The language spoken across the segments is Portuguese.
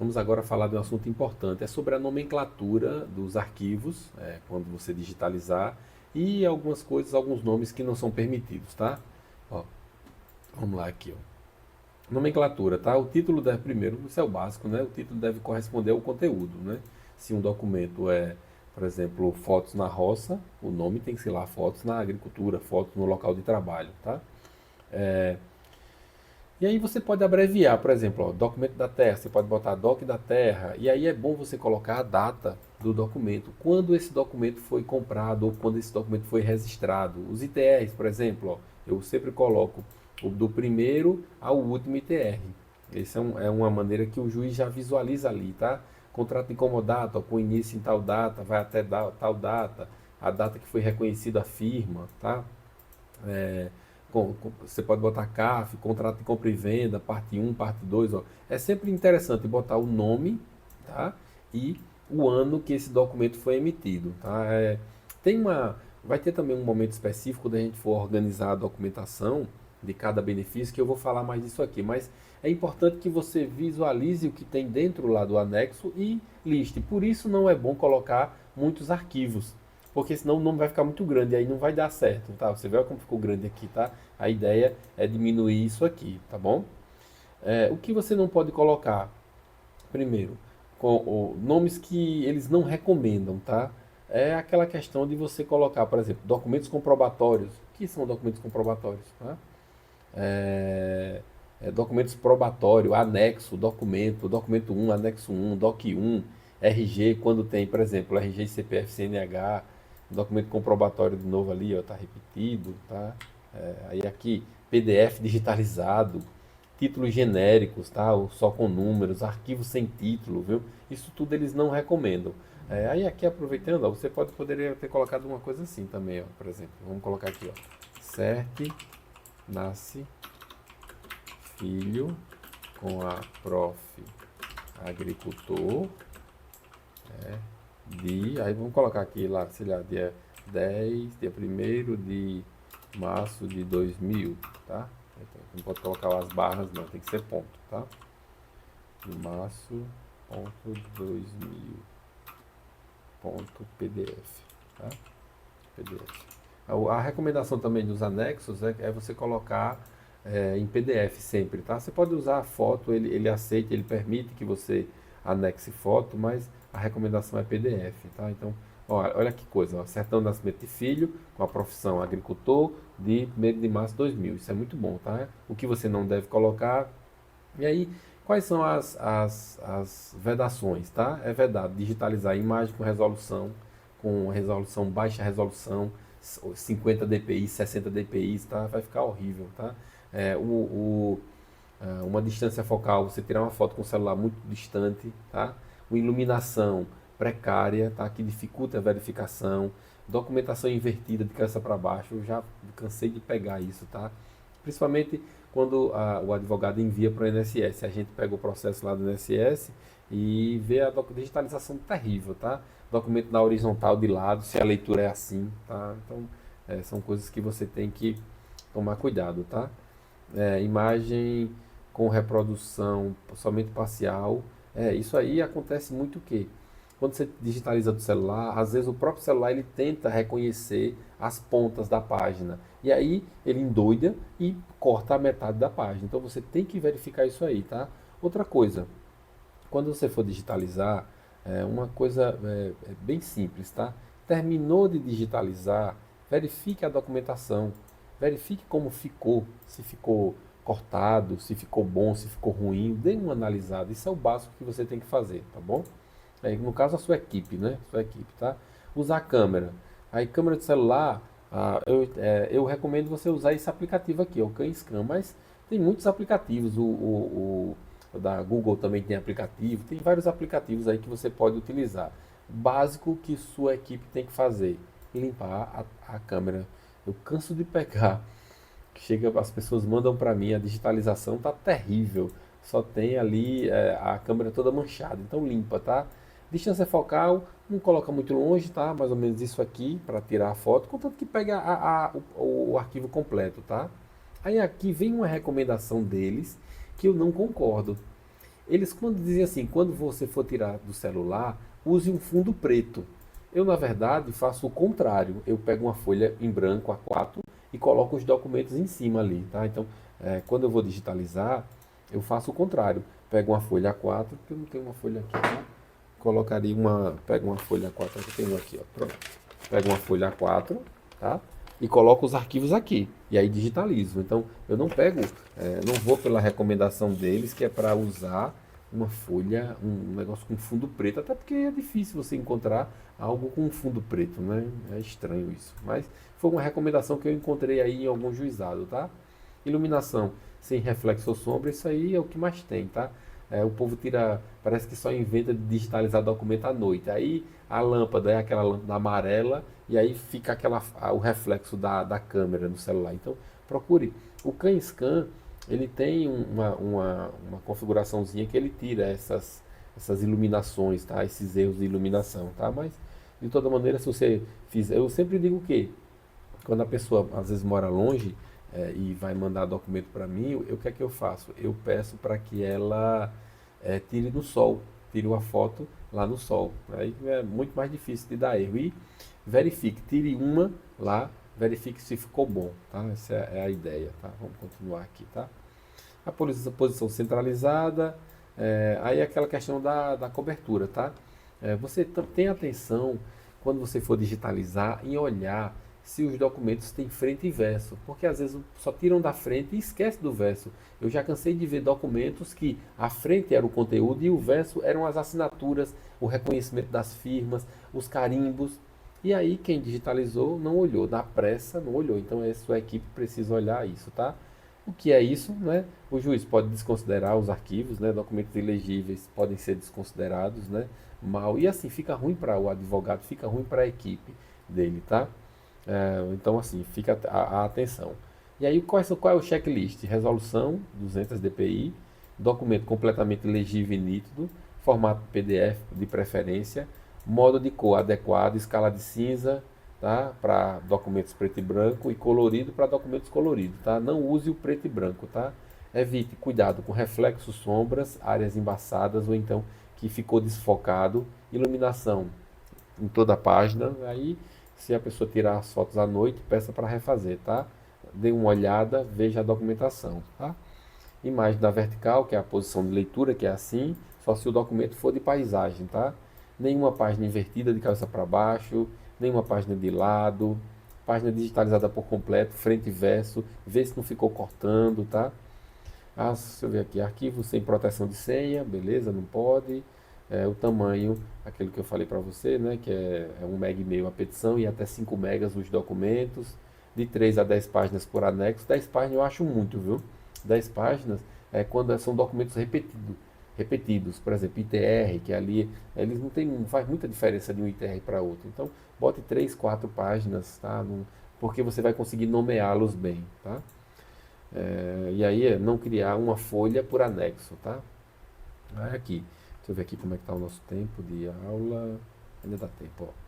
Vamos agora falar de um assunto importante, é sobre a nomenclatura dos arquivos, quando você digitalizar, e algumas coisas, alguns nomes que não são permitidos, tá? Ó, vamos lá aqui, ó. Nomenclatura, tá? O título deve, primeiro, isso é o básico, né? O título deve corresponder ao conteúdo, né? Se um documento é, por exemplo, fotos na roça, o nome tem que ser lá, fotos na agricultura, fotos no local de trabalho, tá? E aí você pode abreviar, por exemplo, ó, documento da terra, você pode botar doc da terra, e aí é bom você colocar a data do documento, quando esse documento foi comprado ou quando esse documento foi registrado. Os ITRs, por exemplo, ó, eu sempre coloco o do primeiro ao último ITR. Essa é uma maneira que o juiz já visualiza ali, tá? Contrato de comodato, ó, com início em tal data, vai até tal data, a data que foi reconhecida a firma, tá? Você pode botar CAF, contrato de compra e venda, parte um, parte 2. Ó. É sempre interessante botar o nome, tá? E o ano que esse documento foi emitido, tá? Vai ter também um momento específico da gente for organizar a documentação de cada benefício, que eu vou falar mais disso aqui, mas é importante que você visualize o que tem dentro lá do anexo e liste. Por isso não é bom colocar muitos arquivos, porque senão o nome vai ficar muito grande, aí não vai dar certo, tá? Você vê como ficou grande aqui, tá? A ideia é diminuir isso aqui, tá bom? O que você não pode colocar? Primeiro, nomes que eles não recomendam, tá? É aquela questão de você colocar, por exemplo, documentos comprobatórios. O que são documentos comprobatórios? Tá? Documentos probatório, anexo, documento um, anexo um, doc um, RG, quando tem, por exemplo, RG, CPF, CNH, documento comprobatório de novo ali, ó, tá repetido, tá? Aí aqui, PDF digitalizado, títulos genéricos, tá? Ou só com números, arquivos sem título, viu? Isso tudo eles não recomendam. Aí aqui aproveitando, ó, você poderia ter colocado uma coisa assim também, ó, por exemplo. Vamos colocar aqui, ó. Cert, nasce, filho, com a prof. Agricultor, aí vamos colocar aqui lá, sei lá, dia 1º de março de 2000, tá? Então, não pode colocar as barras não, tem que ser ponto, tá? De março, ponto 2000, ponto PDF, tá? PDF. A recomendação também dos anexos é você colocar em PDF sempre, tá? Você pode usar a foto, ele aceita, ele permite que você anexe foto, mas a recomendação é PDF, tá? Então, olha que coisa, ó, certidão de nascimento de filho, com a profissão agricultor, de 1º de março de 2000. Isso é muito bom, tá? O que você não deve colocar. E aí, quais são as vedações, tá? É vedado digitalizar imagem com resolução, baixa resolução, 50 dpi, 60 dpi, tá? Vai ficar horrível, tá? Uma distância focal, você tirar uma foto com o celular muito distante, tá? Uma iluminação precária, tá? Que dificulta a verificação, documentação invertida de cabeça para baixo, eu já cansei de pegar isso, tá? Principalmente quando o advogado envia para o INSS, a gente pega o processo lá do INSS e vê a digitalização terrível, tá? Documento na horizontal de lado, se a leitura é assim, tá? Então, são coisas que você tem que tomar cuidado, tá? Imagem com reprodução somente parcial. Isso aí acontece muito o quê? Quando você digitaliza do celular, às vezes o próprio celular ele tenta reconhecer as pontas da página. E aí ele endoida e corta a metade da página. Então você tem que verificar isso aí, tá? Outra coisa, quando você for digitalizar, uma coisa bem simples, tá? Terminou de digitalizar, verifique a documentação, verifique como ficou, se ficou cortado, se ficou bom, se ficou ruim, dê uma analisada. Isso é o básico que você tem que fazer, tá bom? No caso, a sua equipe, né? Sua equipe, tá? Usar a câmera. Aí, câmera de celular, eu recomendo você usar esse aplicativo aqui, o CanScan, mas tem muitos aplicativos. O da Google também tem aplicativo, tem vários aplicativos aí que você pode utilizar. Básico que sua equipe tem que fazer: limpar a câmera. Eu canso de pegar. Chega, as pessoas mandam para mim, a digitalização tá terrível. Só tem ali a câmera toda manchada. Então limpa, tá? Distância focal, não coloca muito longe, tá? Mais ou menos isso aqui para tirar a foto, contanto que pega o arquivo completo, tá? Aí aqui vem uma recomendação deles que eu não concordo. Eles quando dizem assim, quando você for tirar do celular, use um fundo preto. Eu, na verdade, faço o contrário. Eu pego uma folha em branco A4 e coloco os documentos em cima ali, tá? Então, quando eu vou digitalizar, eu faço o contrário. Pego uma folha A4, porque eu não tenho uma folha aqui, tá? Colocaria uma, pego uma folha A4, que eu tenho aqui, ó, pronto. Pego uma folha A4, tá? E coloco os arquivos aqui. E aí digitalizo. Então, eu não pego, não vou pela recomendação deles, que é para usar uma folha, um negócio com fundo preto, até porque é difícil você encontrar algo com fundo preto, né? É estranho isso. Mas foi uma recomendação que eu encontrei aí em algum juizado, tá? Iluminação sem reflexo ou sombra, isso aí é o que mais tem, tá? O povo tira, parece que só inventa de digitalizar documento à noite. Aí a lâmpada é aquela lâmpada amarela e aí fica o reflexo da câmera no celular. Então procure. O CanScan, ele tem uma configuraçãozinha que ele tira essas iluminações, tá? Esses erros de iluminação, tá? Mas de toda maneira, se você fizer, eu sempre digo que quando a pessoa às vezes mora longe e vai mandar documento para mim, o que é que eu faço? Eu peço para que ela tire no sol, tire uma foto lá no sol. Aí é muito mais difícil de dar erro. E verifique, tire uma lá, verifique se ficou bom, tá? Essa é a ideia, tá? Vamos continuar aqui, tá? A posição centralizada, aí é aquela questão da cobertura, tá? Você tem atenção quando você for digitalizar em olhar se os documentos têm frente e verso, porque às vezes só tiram da frente e esquece do verso. Eu já cansei de ver documentos que a frente era o conteúdo e o verso eram as assinaturas, o reconhecimento das firmas, os carimbos. E aí quem digitalizou não olhou, na pressa não olhou. Então a sua equipe precisa olhar isso, tá? O que é isso, né? O juiz pode desconsiderar os arquivos, né? Documentos ilegíveis podem ser desconsiderados, né? Mal. E assim fica ruim para o advogado, fica ruim para a equipe dele, tá? Então, assim, fica a atenção. E aí, qual é o checklist? Resolução 200 dpi, documento completamente legível e nítido, formato PDF de preferência, modo de cor adequado, escala de cinza, tá? Para documentos preto e branco e colorido para documentos coloridos, tá? Não use o preto e branco, tá? Evite, cuidado com reflexos, sombras, áreas embaçadas ou então que ficou desfocado, iluminação em toda a página. Aí, se a pessoa tirar as fotos à noite, peça para refazer, tá? Dê uma olhada, veja a documentação, tá? Imagem da vertical, que é a posição de leitura, que é assim, só se o documento for de paisagem, tá? Nenhuma página invertida de cabeça para baixo, nenhuma página de lado, página digitalizada por completo, frente e verso, vê se não ficou cortando, tá? Deixa eu ver aqui, arquivo sem proteção de senha, beleza, não pode. O tamanho, aquele que eu falei para você, né, que é 1,5 MB a petição e até 5 megas os documentos, de 3 a 10 páginas por anexo. 10 páginas eu acho muito, viu? 10 páginas é quando são documentos repetidos, por exemplo, ITR, que ali eles não faz muita diferença de um ITR para outro. Então, bote 3, 4 páginas, tá? Porque você vai conseguir nomeá-los bem, tá? E aí não criar uma folha por anexo, tá? Aí aqui, deixa eu ver aqui como é que está o nosso tempo de aula. Ainda dá tempo, ó.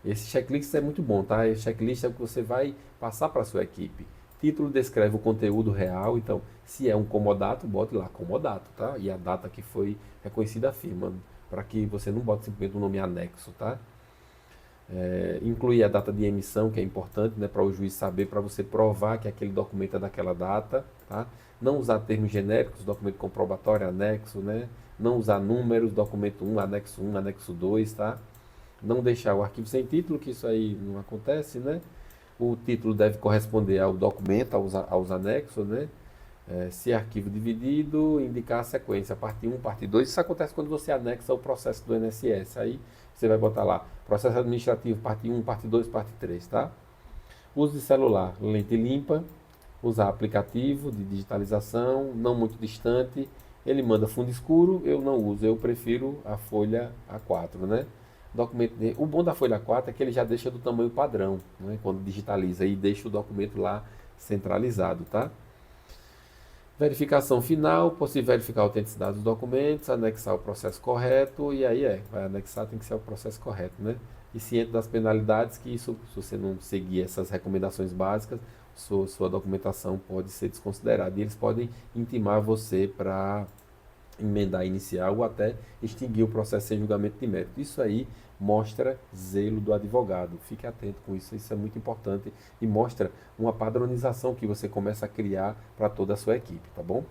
Esse checklist é muito bom, tá? Esse checklist é o que você vai passar para a sua equipe. Título descreve o conteúdo real, então, se é um comodato, bote lá comodato, tá? E a data que foi reconhecida a firma, para que você não bote simplesmente um nome anexo, tá? Incluir a data de emissão, que é importante, né, para o juiz saber, para você provar que aquele documento é daquela data, tá? Não usar termos genéricos, documento comprobatório, anexo, né? Não usar números, documento 1, anexo 2, tá? Não deixar o arquivo sem título, que isso aí não acontece, né? O título deve corresponder ao documento, aos anexos, né? Se é arquivo dividido, indicar a sequência, parte 1, parte 2. Isso acontece quando você anexa o processo do INSS. Aí você vai botar lá, processo administrativo, parte 1, parte 2, parte 3, tá? Uso de celular, lente limpa, usar aplicativo de digitalização, não muito distante. Ele manda fundo escuro, eu não uso, eu prefiro a folha A4, né? O bom da folha A4 é que ele já deixa do tamanho padrão, né? Quando digitaliza e deixa o documento lá centralizado, tá? Verificação final, possível verificar a autenticidade dos documentos, anexar o processo correto, e aí vai anexar, tem que ser o processo correto, né? E ciente das penalidades, que isso, se você não seguir essas recomendações básicas, sua documentação pode ser desconsiderada. E eles podem intimar você para emendar a inicial ou até extinguir o processo sem julgamento de mérito. Isso aí mostra zelo do advogado. Fique atento com isso, isso é muito importante e mostra uma padronização que você começa a criar para toda a sua equipe, tá bom?